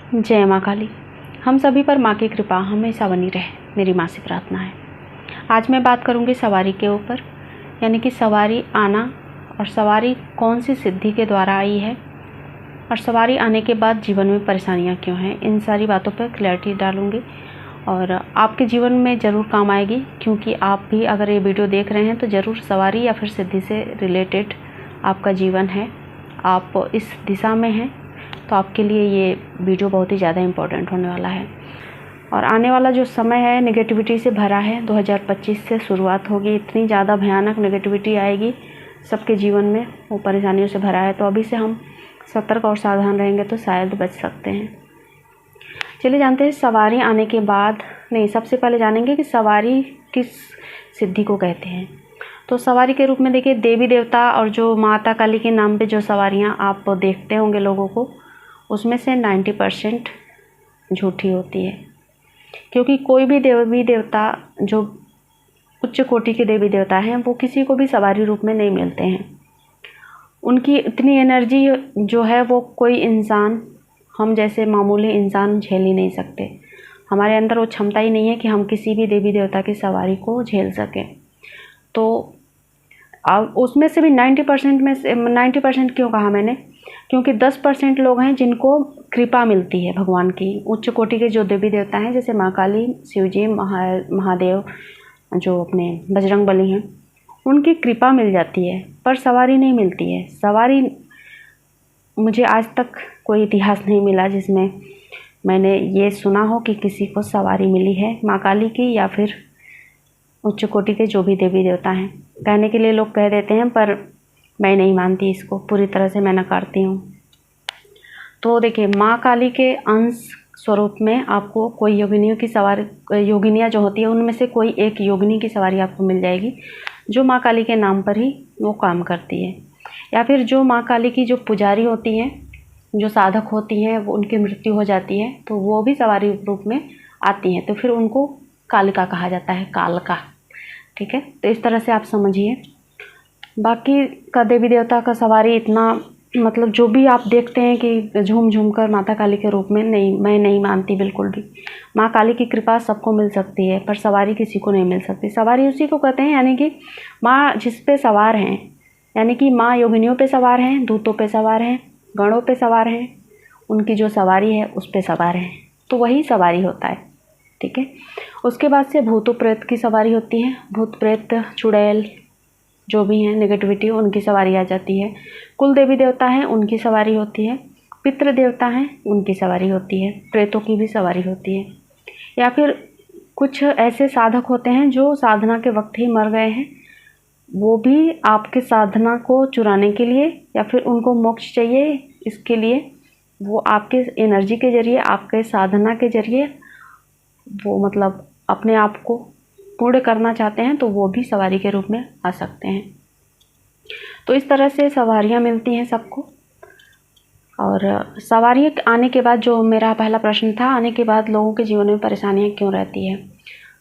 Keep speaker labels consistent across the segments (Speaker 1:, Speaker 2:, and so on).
Speaker 1: जय माँ काली। हम सभी पर माँ की कृपा हमेशा बनी रहे, मेरी माँ से प्रार्थना है। आज मैं बात करूँगी सवारी के ऊपर, यानी कि सवारी आना और सवारी कौन सी सिद्धि के द्वारा आई है और सवारी आने के बाद जीवन में परेशानियाँ क्यों हैं। इन सारी बातों पर क्लैरिटी डालूँगी और आपके जीवन में ज़रूर काम आएगी, क्योंकि आप भी अगर ये वीडियो देख रहे हैं तो ज़रूर सवारी या फिर सिद्धि से रिलेटेड आपका जीवन है, आप इस दिशा में हैं, तो आपके लिए ये वीडियो बहुत ही ज़्यादा इम्पोर्टेंट होने वाला है। और आने वाला जो समय है नेगेटिविटी से भरा है। 2025 से शुरुआत होगी, इतनी ज़्यादा भयानक नेगेटिविटी आएगी सबके जीवन में, वो परेशानियों से भरा है। तो अभी से हम सतर्क और सावधान रहेंगे तो शायद बच सकते हैं। चलिए जानते हैं सवारी आने के बाद, नहीं सबसे पहले जानेंगे कि सवारी किस सिद्धि को कहते हैं। तो सवारी के रूप में देखिए, देवी देवता और जो माता काली के नाम पे जो सवारियाँ आप देखते होंगे लोगों को, उसमें से 90% झूठी होती है। क्योंकि कोई भी देवी देवता जो उच्च कोटि के देवी देवता हैं वो किसी को भी सवारी रूप में नहीं मिलते हैं। उनकी इतनी एनर्जी जो है वो कोई इंसान, हम जैसे मामूली इंसान झेल ही नहीं सकते। हमारे अंदर वो क्षमता ही नहीं है कि हम किसी भी देवी देवता की सवारी को झेल सकें। तो उसमें से भी 90% में से 90% क्यों कहा मैंने, क्योंकि 10% लोग हैं जिनको कृपा मिलती है भगवान की। उच्च कोटि के जो देवी देवता हैं जैसे माँ काली, शिवजी, महादेव, जो अपने बजरंग बली हैं, उनकी कृपा मिल जाती है, पर सवारी नहीं मिलती है। सवारी मुझे आज तक कोई इतिहास नहीं मिला जिसमें मैंने ये सुना हो कि किसी को सवारी मिली है माँ काली की या फिर उच्च कोटि के जो भी देवी देवता हैं। कहने के लिए लोग कह देते हैं, पर मैं नहीं मानती इसको, पूरी तरह से मैं नकारती हूँ। तो देखिए, माँ काली के अंश स्वरूप में आपको कोई योगिनियों की सवारी, योगिनियाँ जो होती है उनमें से कोई एक योगिनी की सवारी आपको मिल जाएगी जो माँ काली के नाम पर ही वो काम करती है। या फिर जो माँ काली की जो पुजारी होती हैं, जो साधक होती हैं, वो उनकी मृत्यु हो जाती है तो वो भी सवारी रूप में आती हैं, तो फिर उनको कालिका कहा जाता है, कालका। ठीक है, तो इस तरह से आप समझिए। बाकी का देवी देवता का सवारी इतना, मतलब जो भी आप देखते हैं कि झूम झूम कर माता काली के रूप में, नहीं, मैं नहीं मानती बिल्कुल भी। माँ काली की कृपा सबको मिल सकती है, पर सवारी किसी को नहीं मिल सकती। सवारी उसी को कहते हैं, यानी कि माँ जिस पे सवार हैं, यानी कि माँ योगिनियों पे सवार हैं, दूतों पे सवार हैं, गणों पे सवार हैं, उनकी जो सवारी है उस पे सवार हैं, तो वही सवारी होता है। ठीक है, उसके बाद से भूत प्रेत की सवारी होती है। भूत प्रेत, चुड़ैल जो भी हैं नेगेटिविटी, उनकी सवारी आ जाती है। कुल देवी देवता हैं उनकी सवारी होती है। पितृ देवता हैं उनकी सवारी होती है। प्रेतों की भी सवारी होती है। या फिर कुछ ऐसे साधक होते हैं जो साधना के वक्त ही मर गए हैं, वो भी आपके साधना को चुराने के लिए या फिर उनको मोक्ष चाहिए, इसके लिए वो आपके एनर्जी के जरिए, आपके साधना के जरिए वो मतलब अपने आप को पूर्ण करना चाहते हैं, तो वो भी सवारी के रूप में आ सकते हैं। तो इस तरह से सवारियां मिलती हैं सबको। और सवारी आने के बाद, जो मेरा पहला प्रश्न था, आने के बाद लोगों के जीवन में परेशानियां क्यों रहती है।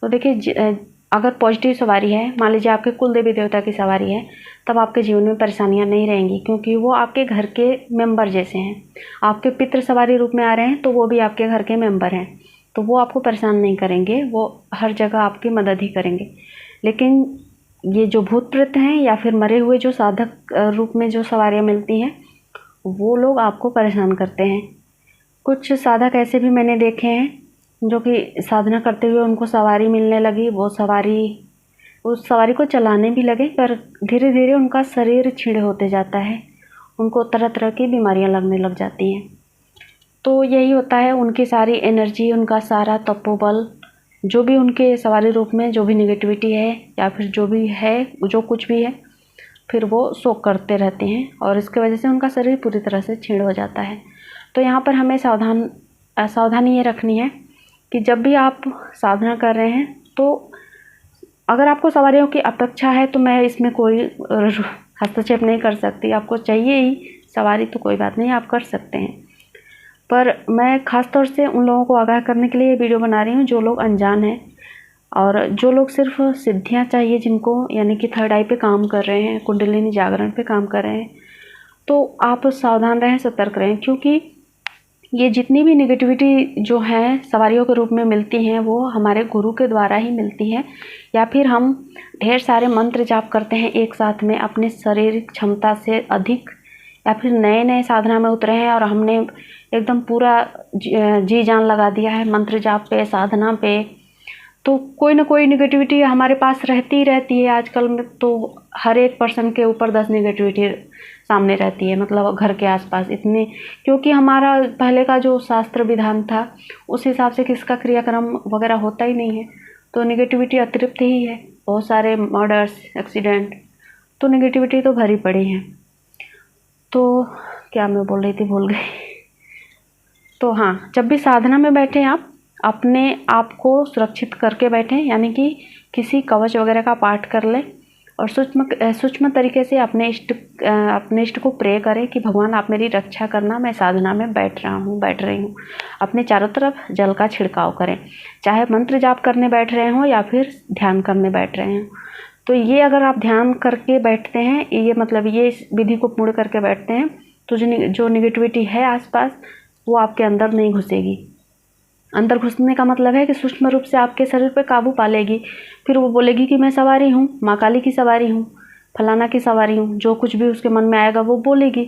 Speaker 1: तो देखिए, अगर पॉजिटिव सवारी है, मान लीजिए आपके कुल देवी देवता की सवारी है, तब आपके जीवन में परेशानियां नहीं रहेंगी, क्योंकि वो आपके घर के मेंबर जैसे हैं। आपके पितृ सवारी रूप में आ रहे हैं तो वो भी आपके घर के मेंबर हैं, तो वो आपको परेशान नहीं करेंगे, वो हर जगह आपकी मदद ही करेंगे। लेकिन ये जो भूत प्रेत हैं या फिर मरे हुए जो साधक रूप में जो सवारियाँ मिलती हैं, वो लोग आपको परेशान करते हैं। कुछ साधक ऐसे भी मैंने देखे हैं जो कि साधना करते हुए उनको सवारी मिलने लगी, वो सवारी, उस सवारी को चलाने भी लगे, पर धीरे धीरे उनका शरीर क्षीण होते जाता है, उनको तरह तरह की बीमारियां लगने लग जाती हैं। तो यही होता है, उनकी सारी एनर्जी, उनका सारा तपोबल, जो भी उनके सवारी रूप में जो भी नेगेटिविटी है या फिर जो भी है, जो कुछ भी है, फिर वो शोक करते रहते हैं और इसकी वजह से उनका शरीर पूरी तरह से क्षीण हो जाता है। तो यहाँ पर हमें सावधानी ये रखनी है कि जब भी आप साधना कर रहे हैं, तो अगर आपको सवारियों की अपेक्षा है तो मैं इसमें कोई हस्तक्षेप नहीं कर सकती। आपको चाहिए ही सवारी तो कोई बात नहीं, आप कर सकते हैं। पर मैं ख़ास तौर से उन लोगों को आगाह करने के लिए ये वीडियो बना रही हूँ जो लोग अनजान हैं और जो लोग सिर्फ सिद्धियाँ चाहिए जिनको, यानी कि थर्ड आई पे काम कर रहे हैं, कुंडलिनी जागरण पे काम कर रहे हैं। तो आप सावधान रहें, सतर्क रहें, क्योंकि ये जितनी भी निगेटिविटी जो है सवारियों के रूप में मिलती हैं वो हमारे गुरु के द्वारा ही मिलती है, या फिर हम ढेर सारे मंत्र जाप करते हैं एक साथ में अपने शारीरिक क्षमता से अधिक, या फिर नए नए साधना में उतरे हैं और हमने एकदम पूरा जी जान लगा दिया है मंत्र जाप पे, साधना पे, तो कोई ना कोई निगेटिविटी हमारे पास रहती ही रहती है। आजकल में तो हर एक पर्सन के ऊपर 10 निगेटिविटी सामने रहती है, मतलब घर के आसपास इतने, क्योंकि हमारा पहले का जो शास्त्र विधान था उस हिसाब से किसका क्रियाक्रम वगैरह होता ही नहीं है, तो निगेटिविटी अतिरिक्त ही है। बहुत सारे मर्डर्स, एक्सीडेंट, तो निगेटिविटी तो भरी पड़ी है। तो क्या मैं बोल रही थी, भूल गई। तो हाँ, जब भी साधना में बैठे आप अपने आप को सुरक्षित करके बैठें, यानी कि किसी कवच वगैरह का पाठ कर लें और सूक्ष्म तरीके से अपने इष्ट को प्रे करें कि भगवान आप मेरी रक्षा करना, मैं साधना में बैठ रही हूँ। अपने चारों तरफ जल का छिड़काव करें, चाहे मंत्र जाप करने बैठ रहे हों या फिर ध्यान करने बैठ रहे हों। तो ये अगर आप ध्यान करके बैठते हैं, ये मतलब ये इस विधि को पूर्ण करके बैठते हैं, तो जो निगेटिविटी है आसपास वो आपके अंदर नहीं घुसेगी। अंदर घुसने का मतलब है कि सूक्ष्म रूप से आपके शरीर पे काबू पा लेगी। फिर वो बोलेगी कि मैं सवारी हूँ, माँ काली की सवारी हूँ, फलाना की सवारी हूँ, जो कुछ भी उसके मन में आएगा वो बोलेगी।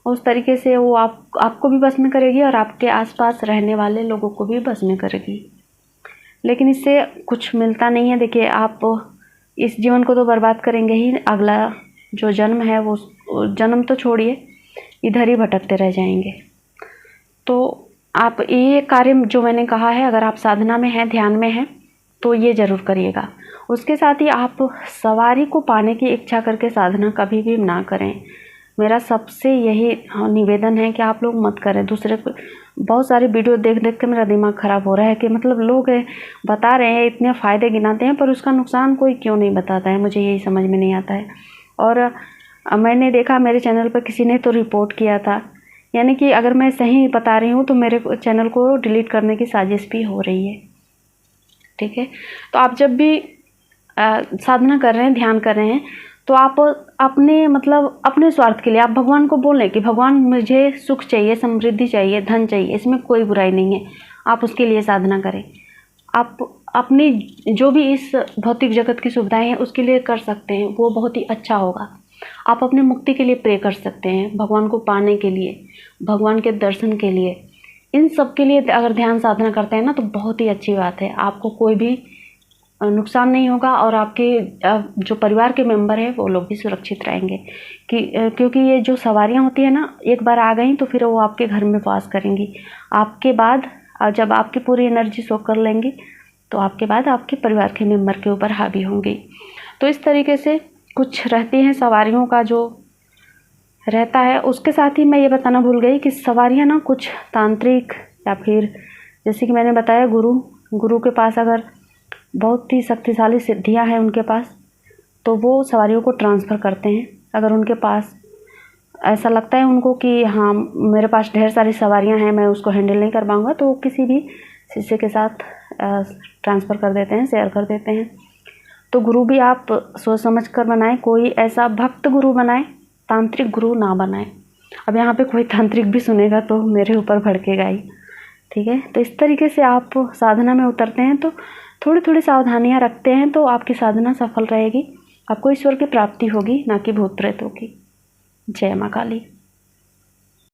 Speaker 1: उस तरीके से वो आपको भी बस में करेगी और आपके आसपास रहने वाले लोगों को भी बस में करेगी। लेकिन इससे कुछ मिलता नहीं है। देखिए, आप इस जीवन को तो बर्बाद करेंगे ही, अगला जो जन्म है वो जन्म तो छोड़िए, इधर ही भटकते रह जाएंगे। तो आप ये कार्य जो मैंने कहा है, अगर आप साधना में हैं, ध्यान में हैं, तो ये ज़रूर करिएगा। उसके साथ ही आप सवारी को पाने की इच्छा करके साधना कभी भी ना करें। मेरा सबसे यही निवेदन है कि आप लोग मत करें। दूसरे को बहुत सारी वीडियो देख देख के मेरा दिमाग ख़राब हो रहा है कि मतलब लोग बता रहे हैं, इतने फ़ायदे गिनाते हैं, पर उसका नुकसान कोई क्यों नहीं बताता है, मुझे यही समझ में नहीं आता है। और मैंने देखा मेरे चैनल पर किसी ने तो रिपोर्ट किया था, यानी कि अगर मैं सही बता रही हूँ तो मेरे चैनल को डिलीट करने की साजिश भी हो रही है। ठीक है, तो आप जब भी साधना कर रहे हैं, ध्यान कर रहे हैं, तो आप अपने स्वार्थ के लिए आप भगवान को बोलें कि भगवान मुझे सुख चाहिए, समृद्धि चाहिए, धन चाहिए, इसमें कोई बुराई नहीं है। आप उसके लिए साधना करें। आप अपनी जो भी इस भौतिक जगत की सुविधाएं हैं उसके लिए कर सकते हैं, वो बहुत ही अच्छा होगा। आप अपने मुक्ति के लिए प्रे कर सकते हैं, भगवान को पाने के लिए, भगवान के दर्शन के लिए, इन सब के लिए अगर ध्यान साधना करते हैं ना, तो बहुत ही अच्छी बात है। आपको कोई भी नुकसान नहीं होगा और आपके जो परिवार के मेंबर हैं वो लोग भी सुरक्षित रहेंगे। क्योंकि ये जो सवारियां होती है ना, एक बार आ गई तो फिर वो आपके घर में वास करेंगी। आपके बाद जब आपकी पूरी एनर्जी सोख कर लेंगी तो आपके बाद आपके परिवार के मेंबर के ऊपर हावी होंगी। तो इस तरीके से कुछ रहती हैं सवारियों का जो रहता है। उसके साथ ही मैं ये बताना भूल गई कि सवारियां ना कुछ तांत्रिक, या फिर जैसे कि मैंने बताया गुरु के पास अगर बहुत ही शक्तिशाली सिद्धियां हैं उनके पास, तो वो सवारियों को ट्रांसफ़र करते हैं। अगर उनके पास ऐसा लगता है उनको कि हाँ मेरे पास ढेर सारी सवारियां हैं, मैं उसको हैंडल नहीं कर पाऊँगा, तो वो किसी भी शिष्य के साथ ट्रांसफ़र कर देते हैं, शेयर कर देते हैं। तो गुरु भी आप सोच समझ कर बनाएं, कोई ऐसा भक्त गुरु बनाएं, तांत्रिक गुरु ना बनाएं। अब यहाँ पे कोई तांत्रिक भी सुनेगा तो मेरे ऊपर भड़केगा ही। ठीक है, तो इस तरीके से आप साधना में उतरते हैं तो थोड़ी थोड़ी सावधानियाँ रखते हैं तो आपकी साधना सफल रहेगी। आपको ईश्वर की प्राप्ति होगी, ना कि भूत प्रेतों की। जय माँ काली।